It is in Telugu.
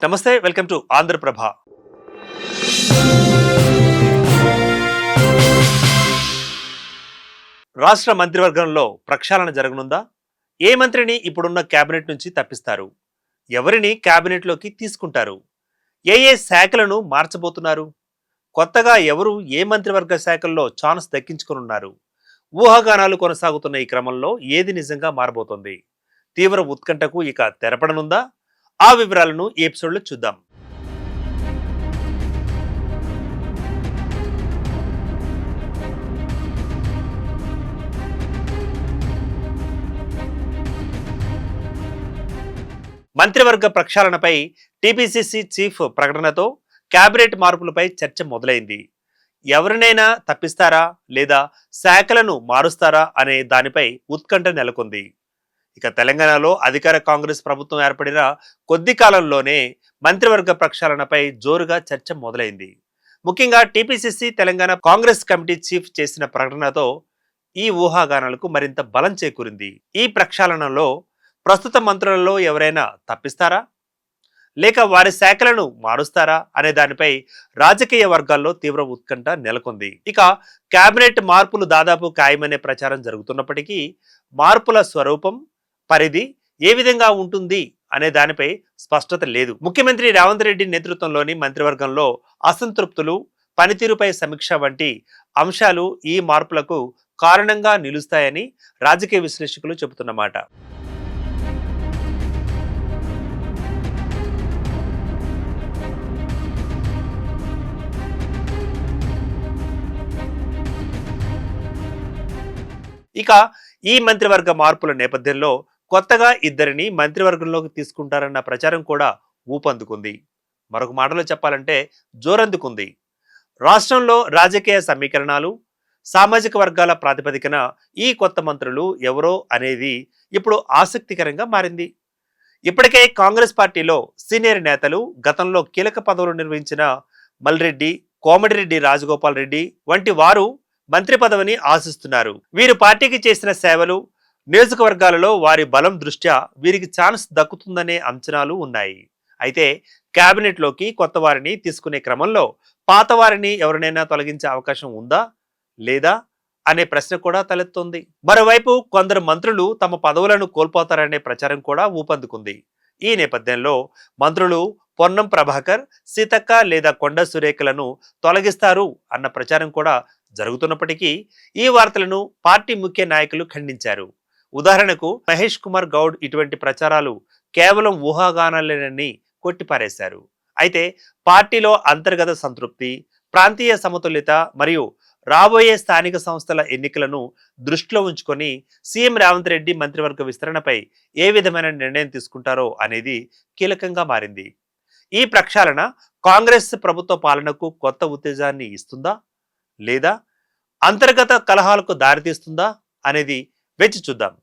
నమస్తే, వెల్కమ్ టు ఆంధ్రప్రభ. రాష్ట్ర మంత్రివర్గంలో ప్రక్షాళన జరగనుందా? ఏ మంత్రిని ఇప్పుడున్న కేబినెట్ నుంచి తప్పిస్తారు? ఎవరిని కేబినెట్లోకి తీసుకుంటారు? ఏ ఏ శాఖలను మార్చబోతున్నారు? కొత్తగా ఎవరు ఏ మంత్రివర్గ శాఖల్లో ఛాన్స్ దక్కించుకున్నారు? ఊహాగానాలు కొనసాగుతున్న ఈ క్రమంలో ఏది నిజంగా మారబోతోంది? తీవ్ర ఉత్కంఠకు ఇక తెరపడనుందా? ఆ వివరాలను ఈ ఎపిసోడ్లో చూద్దాం. మంత్రివర్గ ప్రక్షాళనపై టీపీసీసీ చీఫ్ ప్రకటనతో కేబినెట్ మార్పులపై చర్చ మొదలైంది. ఎవరినైనా తప్పిస్తారా లేదా శాఖలను మారుస్తారా అనే దానిపై ఉత్కంఠ నెలకొంది. ఇక తెలంగాణలో అధికార కాంగ్రెస్ ప్రభుత్వం ఏర్పడిన కొద్ది కాలంలోనే మంత్రివర్గ ప్రక్షాళనపై జోరుగా చర్చ మొదలైంది. ముఖ్యంగా TPCC Telangana Congress committee chief చేసిన ప్రకటనతో ఈ ఊహాగానాలకు మరింత బలం చేకూరింది. ఈ ప్రక్షాళనలో ప్రస్తుత మంత్రులలో ఎవరైనా తప్పిస్తారా లేక వారి శాఖలను మారుస్తారా అనే దానిపై రాజకీయ వర్గాల్లో తీవ్ర ఉత్కంఠ నెలకొంది. ఇక కేబినెట్ మార్పులు దాదాపు ఖాయమనే ప్రచారం జరుగుతున్నప్పటికీ మార్పుల స్వరూపం, పరిధి ఏ విధంగా ఉంటుంది అనే దానిపై స్పష్టత లేదు. ముఖ్యమంత్రి రేవంత్ రెడ్డి నేతృత్వంలోని మంత్రివర్గంలో అసంతృప్తులు, పనితీరుపై సమీక్ష వంటి అంశాలు ఈ మార్పులకు కారణంగా నిలుస్తాయని రాజకీయ విశ్లేషకులు చెబుతున్నమాట. ఇక ఈ మంత్రివర్గ మార్పుల నేపథ్యంలో కొత్తగా ఇద్దరిని మంత్రివర్గంలోకి తీసుకుంటారన్న ప్రచారం కూడా ఊపందుకుంది. మరొక మాటలో చెప్పాలంటే జోరందుకుంది. రాష్ట్రంలో రాజకీయ సమీకరణాలు, సామాజిక వర్గాల ప్రాతిపదికన ఈ కొత్త మంత్రులు ఎవరో అనేది ఇప్పుడు ఆసక్తికరంగా మారింది. ఇప్పటికే కాంగ్రెస్ పార్టీలో సీనియర్ నేతలు, గతంలో కీలక పదవులు నిర్వహించిన మల్రెడ్డి, కోమటిరెడ్డి రాజగోపాల్ రెడ్డి వంటి వారు మంత్రి పదవిని ఆశిస్తున్నారు. వీరు పార్టీకి చేసిన సేవలు, నియోజకవర్గాలలో వారి బలం దృష్ట్యా వీరికి ఛాన్స్ దక్కుతుందనే అంచనాలు ఉన్నాయి. అయితే కేబినెట్లోకి కొత్త వారిని తీసుకునే క్రమంలో పాత వారిని ఎవరినైనా తొలగించే అవకాశం ఉందా లేదా అనే ప్రశ్న కూడా తలెత్తుంది. మరోవైపు కొందరు మంత్రులు తమ పదవులను కోల్పోతారనే ప్రచారం కూడా ఊపందుకుంది. ఈ నేపథ్యంలో మంత్రులు పొన్నం ప్రభాకర్, సీతక్క లేదా కొండ సురేఖలను తొలగిస్తారు అన్న ప్రచారం కూడా జరుగుతున్నప్పటికీ ఈ వార్తలను పార్టీ ముఖ్య నాయకులు ఖండించారు. ఉదాహరణకు మహేష్ కుమార్ గౌడ్ ఇటువంటి ప్రచారాలు కేవలం ఊహాగానాలేనని కొట్టిపారేశారు. అయితే పార్టీలో అంతర్గత సంతృప్తి, ప్రాంతీయ సమతుల్యత మరియు రాబోయే స్థానిక సంస్థల ఎన్నికలను దృష్టిలో ఉంచుకొని సీఎం రేవంత్ రెడ్డి మంత్రివర్గ విస్తరణపై ఏ విధమైన నిర్ణయం తీసుకుంటారో అనేది కీలకంగా మారింది. ఈ ప్రక్షాళన కాంగ్రెస్ ప్రభుత్వ పాలనకు కొత్త ఉత్తేజాన్ని ఇస్తుందా లేదా అంతర్గత కలహాలకు దారితీస్తుందా అనేది వేచి చూద్దాం.